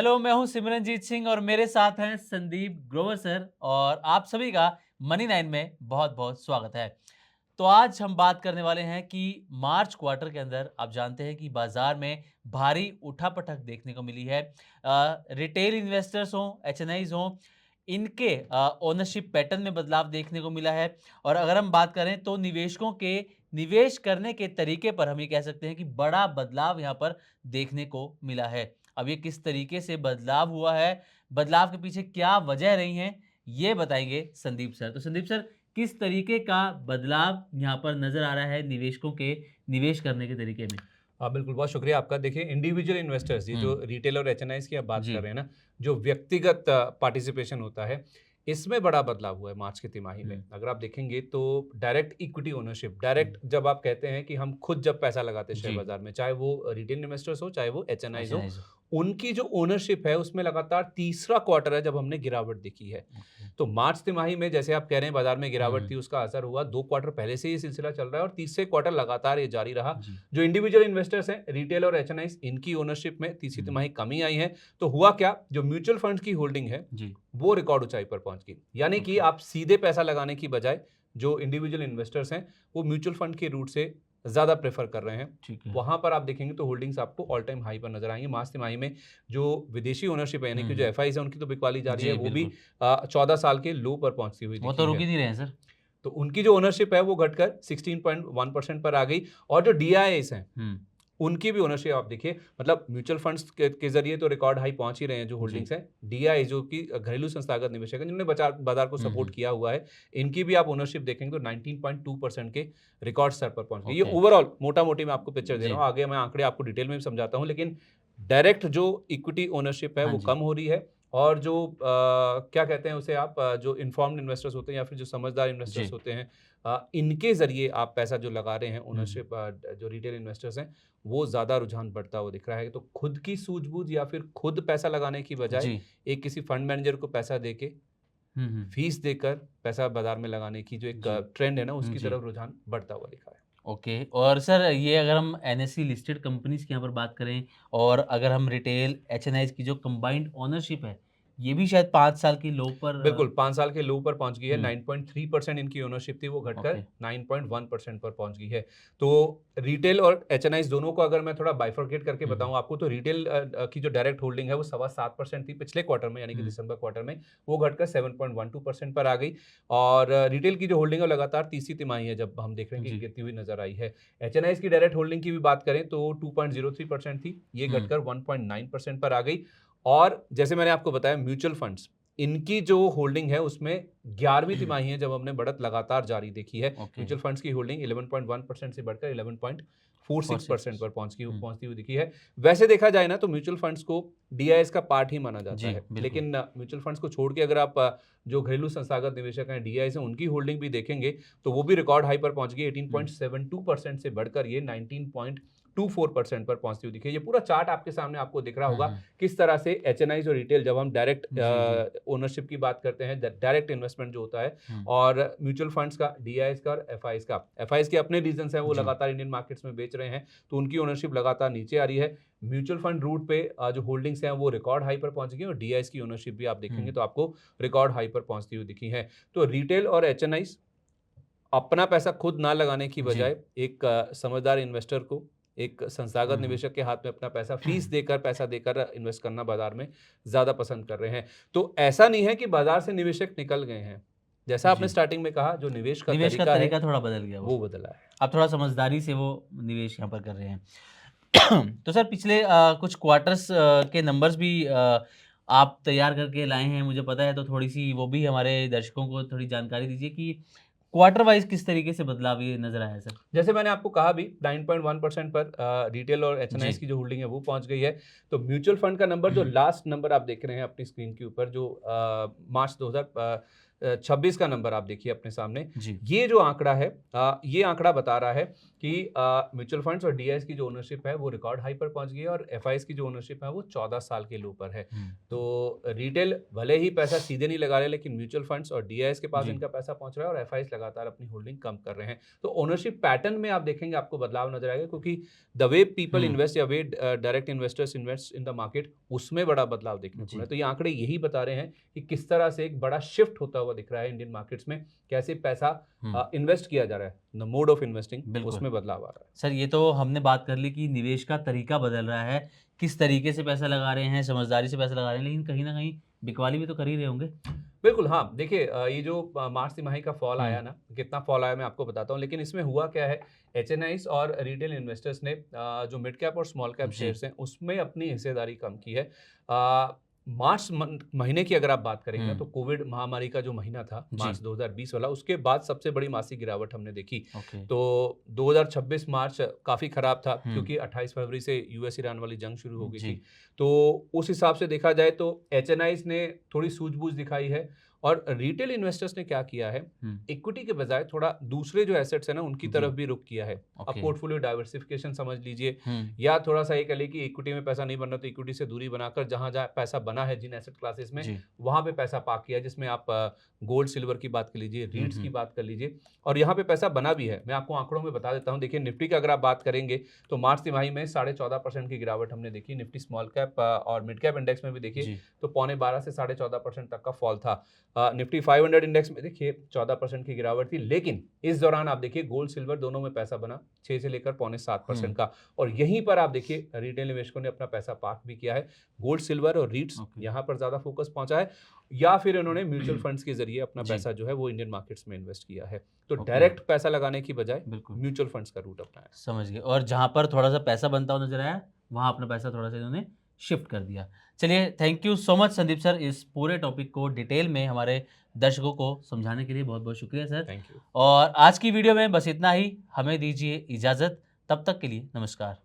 Hello, मैं हूं सिमरनजीत सिंह और मेरे साथ हैं संदीप ग्रोवर सर और आप सभी का मनी नाइन में बहुत बहुत स्वागत है। तो आज हम बात करने वाले हैं कि मार्च क्वार्टर के अंदर आप जानते हैं कि बाजार में भारी उठापटक देखने को मिली है। रिटेल इन्वेस्टर्स हों, एचएनआईज हों, इनके ओनरशिप पैटर्न में बदलाव देखने को मिला है। और अगर हम बात करें तो निवेशकों के निवेश करने के तरीके पर हम ये कह सकते हैं कि बड़ा बदलाव यहाँ पर देखने को मिला है। अब ये किस तरीके से बदलाव हुआ है, बदलाव के पीछे क्या वजह रही हैं, ये बताएंगे संदीप सर। तो संदीप सर, किस तरीके का बदलाव यहाँ पर नज़र आ रहा है निवेशकों के निवेश करने के तरीके में? हाँ बिल्कुल, बहुत शुक्रिया आपका। देखिए, इंडिविजुअल इन्वेस्टर्स, ये जो रिटेल और एचएनआईज की आप बात जी। कर रहे हैं ना, जो व्यक्तिगत पार्टिसिपेशन होता है, इसमें बड़ा बदलाव हुआ है मार्च की तिमाही में। अगर आप देखेंगे तो डायरेक्ट इक्विटी ओनरशिप, डायरेक्ट जब आप कहते हैं कि हम खुद जब पैसा लगाते हैं शेयर जी। बाजार में, चाहे वो रिटेल इन्वेस्टर्स हो, चाहे वो एचएनआईज हो, एचएनआईज। उनकी जो ओनरशिप है उसमें लगातार तीसरा क्वार्टर है जब हमने गिरावट देखी है। तो मार्च तिमाही में जैसे आप कह रहे हैं बाजार में गिरावट थी, उसका असर हुआ। 2 क्वार्टर पहले से ये सिलसिला चल रहा है और तीसरे क्वार्टर लगातार ये जारी रहा। जी। जो इंडिविजुअल इन्वेस्टर्स हैं, रिटेल और एचएनआईज, इनकी ओनरशिप में तीसरी तिमाही कमी आई है। तो हुआ क्या, जो म्यूचुअल फंड्स की होल्डिंग है जी। वो रिकॉर्ड ऊंचाई पर पहुंच गई। यानी कि आप सीधे पैसा लगाने की बजाय जो इंडिविजुअल इन्वेस्टर्स हैं वो म्यूचुअल फंड के रूट से ज्यादा प्रेफर कर रहे हैं। ठीक है। वहां पर आप देखेंगे तो होल्डिंग्स आपको ऑल टाइम हाई पर नजर आएंगे। मार्च तिमाही में जो विदेशी ओनरशिप है, यानी कि जो एफआईज है, उनकी तो बिकवाली जारी है, जी, वो भी बिल्कुल। 14 साल के लो पर पहुंचती हुई वो तो दिखी रुक है। ही नहीं रहे हैं सर। तो उनकी जो ओनरशिप है वो घटकर 16.1% पर आ गई। और जो डीआईएस हैं, हुँ। उनकी भी ओनरशिप आप देखिए, मतलब म्यूचुअल फंड्स के जरिए तो रिकॉर्ड हाई पहुंच ही रहे हैं जो जी। होल्डिंग्स हैं। डीआई जो कि घरेलू संस्थागत निवेशक हैं, जिन्होंने बाजार को सपोर्ट किया हुआ है, इनकी भी आप ओनरशिप देखेंगे तो 19.2% के रिकॉर्ड स्तर पर पहुंच गई। ये ओके। ओवरऑल मोटा मोटी मैं आपको पिक्चर दे जी। रहा हूँ, आगे मैं आंकड़े आपको डिटेल में भी समझाता हूँ। लेकिन डायरेक्ट जो इक्विटी ओनरशिप है हाँ वो जी। कम हो रही है। और जो क्या कहते हैं उसे आप, जो इन्फॉर्म्ड इन्वेस्टर्स होते हैं या फिर जो समझदार जी। इन्वेस्टर्स होते हैं, इनके जरिए आप पैसा जो लगा रहे हैं, हुँ। ओनरशिप, जो रिटेल इन्वेस्टर्स हैं, वो ज़्यादा रुझान बढ़ता हुआ दिख रहा है। तो खुद की सूझबूझ या फिर खुद पैसा लगाने की बजाय जी। एक किसी फंड मैनेजर को पैसा देके, हुँ, हुँ। फीस देकर पैसा बाजार में लगाने की जो एक जी। ट्रेंड है ना, उसकी जी। तरफ रुझान बढ़ता हुआ दिखा है। ओके। और सर, ये अगर हम एनएसई लिस्टेड कंपनीज़ की यहाँ पर बात करें और अगर हम रिटेल एचएनआईज़ की जो कंबाइंड ओनरशिप है, ये भी शायद 5 साल की लो पर बिल्कुल, 5 साल के लो पर पहुँच गई है। हुँ। 9.3% इनकी ओनरशिप थी, वो घटकर ओके। 9.1% पर पहुँच गई है। तो रिटेल और एचएनआईज़ दोनों को अगर मैं थोड़ा बाइफरकेट करके बताऊँ आपको, तो रिटेल की जो डायरेक्ट होल्डिंग है वो 7.25% थी पिछले क्वार्टर में, यानी कि दिसंबर क्वार्टर में, वो घटकर 7.12% पर आ गई। और रिटेल की जो होल्डिंग है वो लगातार तीसरी तिमाही है जब हम देख रहे हैं कि जी। गिरती हुई नज़र आई है। एचएनआईज़ की डायरेक्ट होल्डिंग की भी बात करें तो 2.03% थी, ये हुँ। घटकर 1.9% पर आ गई। और जैसे मैंने आपको बताया, म्यूचुअल फंड्स, इनकी जो होल्डिंग है उसमें 11वीं तिमाही है जब हमने बढ़त लगातार जारी देखी है। ओके। म्यूचुअल फंड्स की होल्डिंग 11.1% से बढ़कर 11.46% 46। पर पहुंचती हुँ। पहुंचती हुई दिखी है। वैसे देखा जाए ना तो म्यूचुअल फंड्स को डीआईएस का पार्ट ही माना जाता जी, है। बिल्कुल। लेकिन म्यूचुअल फंड्स को छोड़ के अगर आप जो घरेलू संस्थागत निवेशक हैं, डीआईएस हैं, उनकी होल्डिंग भी देखेंगे तो वो भी रिकॉर्ड हाई पर पहुंच गई। हुँ। 18.72% से बढ़कर ये 19.24% पर पहुंचती हुई दिखी है। ये पूरा चार्ट आपके सामने आपको दिख रहा हुँ, होगा हुँ। किस तरह से एचएनआईज और रिटेल, जब हम डायरेक्ट जी, जी। ओनरशिप की बात करते हैं, डायरेक्ट इन्वेस्टमेंट जो होता है, हुँ। और म्यूचुअल फंड्स का, डीआईएस का और एफआईज का, एफआईज के अपने रीजंस हैं, वो जी। लगातार इंडियन मार्केट्स में बेच रहे हैं, तो उनकी ओनरशिप लगातार नीचे आ रही है। म्यूचुअल फंड रूट पे जो होल्डिंग्स हैं वो रिकॉर्ड हाई पर पहुंच गई, और डीआईएस की ओनरशिप भी आप देखेंगे हुँ। तो आपको रिकॉर्ड हाई पर पहुंचती हुई दिखी है। तो रिटेल और एचएनआईज अपना पैसा खुद ना लगाने की जी। बजाय एक समझदार इन्वेस्टर को, एक संस्थागत हुँ, हुँ। निवेशक के हाथ में अपना पैसा फीस देकर, पैसा देकर इन्वेस्ट करना बाजार में ज़्यादा पसंद कर रहे हैं। तो ऐसा नहीं है कि बाजार से निवेशक निकल गए हैं। जैसा आपने जी। स्टार्टिंग में कहा, जो निवेश का निवेश का तरीका है तरीका थोड़ा बदल गया वो। वो बदला है। अब थोड़ा समझदारी से वो निवेश यहाँ पर कर रहे हैं। तो सर, पिछले कुछ क्वार्टर्स के नंबर्स भी आप तैयार करके लाए हैं, मुझे पता है, तो थोड़ी-सी वो भी हमारे दर्शकों को थोड़ी जानकारी दीजिए कि क्वार्टर वाइज़ किस तरीके से बदलाव ये नज़र आया है सर? जैसे मैंने आपको कहा भी, 9.1% पर रिटेल और एचएनआईज जी। की जो होल्डिंग है वो पहुंच गई है। तो म्यूचुअल फंड का नंबर, जो लास्ट नंबर आप देख रहे हैं अपनी स्क्रीन के ऊपर, जो मार्च 2026 का नंबर आप देखिए अपने सामने, जी। ये जो आंकड़ा है, ये आंकड़ा बता रहा है कि म्यूचुअल फंड्स और डीआईएस की जो ओनरशिप है वो रिकॉर्ड हाई पर पहुंच गई है और एफआईएस की जो ओनरशिप है वो 14 साल के लो पर है। तो रिटेल भले ही पैसा सीधे नहीं लगा रहे, लेकिन म्यूचुअल फंड्स और डीआईएस के पास जी। इनका पैसा पहुंच रहा है और एफआईएस लगातार अपनी होल्डिंग कम कर रहे हैं। तो ओनरशिप पैटर्न में आप देखेंगे आपको बदलाव नजर आएगा, क्योंकि द वे पीपल इन्वेस्ट या way direct investors invest in the market, उसमें बड़ा बदलाव देखने को जी। मिला है। तो ये आंकड़े यही बता रहे हैं कि किस तरह से एक बड़ा शिफ्ट होता हुआ दिख रहा है इंडियन मार्केट्स में, कैसे पैसा इन्वेस्ट किया जा रहा है, द मोड ऑफ इन्वेस्टिंग, बिल्कुल। उसमें बदलाव आ रहा है। सर ये तो हमने बात कर ली कि निवेश का तरीका बदल रहा है, किस तरीके से पैसा लगा रहे हैं, समझदारी से पैसा लगा रहे हैं, लेकिन कहीं न कहीं बिकवाली भी तो कर ही रहे होंगे? बिल्कुल, हाँ। देखिए ये जो मार्च तिमाही का फॉल आया हुँ। ना, कितना फॉल आया मैं आपको बताता हूँ। लेकिन इसमें हुआ क्या है, एचएनआईज़ और रिटेल इन्वेस्टर्स ने जो मिड कैप और स्मॉल कैप जी। शेयर्स हैं, उसमें अपनी हिस्सेदारी कम की है। मार्च महीने की अगर आप बात करेंगे ना, तो कोविड महामारी का जो महीना था, जी। मार्च 2020 वाला, उसके बाद सबसे बड़ी मासिक गिरावट हमने देखी। ओके। तो 2026 मार्च काफ़ी खराब था, हुँ। क्योंकि 28 फरवरी से यूएस ईरान वाली जंग शुरू हो गई जी। थी। तो उस हिसाब से देखा जाए तो एचएनआईज़ ने थोड़ी सूझबूझ दिखाई है। और रिटेल इन्वेस्टर्स ने क्या किया है, इक्विटी के बजाय थोड़ा दूसरे जो एसेट्स हैं ना, उनकी जी। तरफ भी रुख किया है। अब ओके। पोर्टफोलियो डाइवर्सिफिकेशन समझ लीजिए, हुँ। या थोड़ा सा ये कह लें कि इक्विटी में पैसा नहीं बन रहा तो इक्विटी से दूरी बनाकर जहाँ जहाँ पैसा बना है जिन एसेट क्लासेस में, जी। वहाँ पे पैसा पार्क किया है। जिसमें आप गोल्ड सिल्वर की बात कर लीजिए, रीट्स की हुँ। बात कर लीजिए, और यहाँ पे पैसा बना भी है। मैं आपको आंकड़ों में बता देता हूँ। देखिए निफ्टी की अगर आप बात करेंगे तो मार्च तिमाही में 14.5% की गिरावट हमने देखी। निफ्टी स्मॉल कैप और मिड कैप इंडेक्स में भी देखिए जी। तो 12.25 से 14.5% तक का फॉल था। निफ्टी 500 इंडेक्स में देखिए 14% की गिरावट थी। लेकिन इस दौरान आप देखिए गोल्ड सिल्वर दोनों में पैसा बना 6 से लेकर 6.25% का, और यहीं पर आप देखिए रिटेल निवेशकों ने अपना पैसा पार्क भी किया है। गोल्ड सिल्वर और रीट्स ओके। यहाँ पर ज्यादा फोकस पहुंचा है, या फिर इन्होंने म्यूचुअल फंड्स के जरिए अपना जी। पैसा जो है वो इंडियन मार्केट्स में इन्वेस्ट किया है। तो ओके। डायरेक्ट पैसा लगाने की बजाय बिल्कुल। म्यूचुअल फंड्स का रूट अपनाया। समझ गए, और जहाँ पर थोड़ा-सा पैसा बनता हुआ नज़र आया, वहाँ अपना पैसा थोड़ा-सा इन्होंने शिफ्ट कर दिया। चलिए, thank you so much Sandeep sir, इस पूरे टॉपिक को डिटेल में हमारे दर्शकों को समझाने के लिए बहुत-बहुत शुक्रिया सर। Thank you. और आज की वीडियो में बस इतना ही, हमें दीजिए इजाज़त, तब तक के लिए नमस्कार।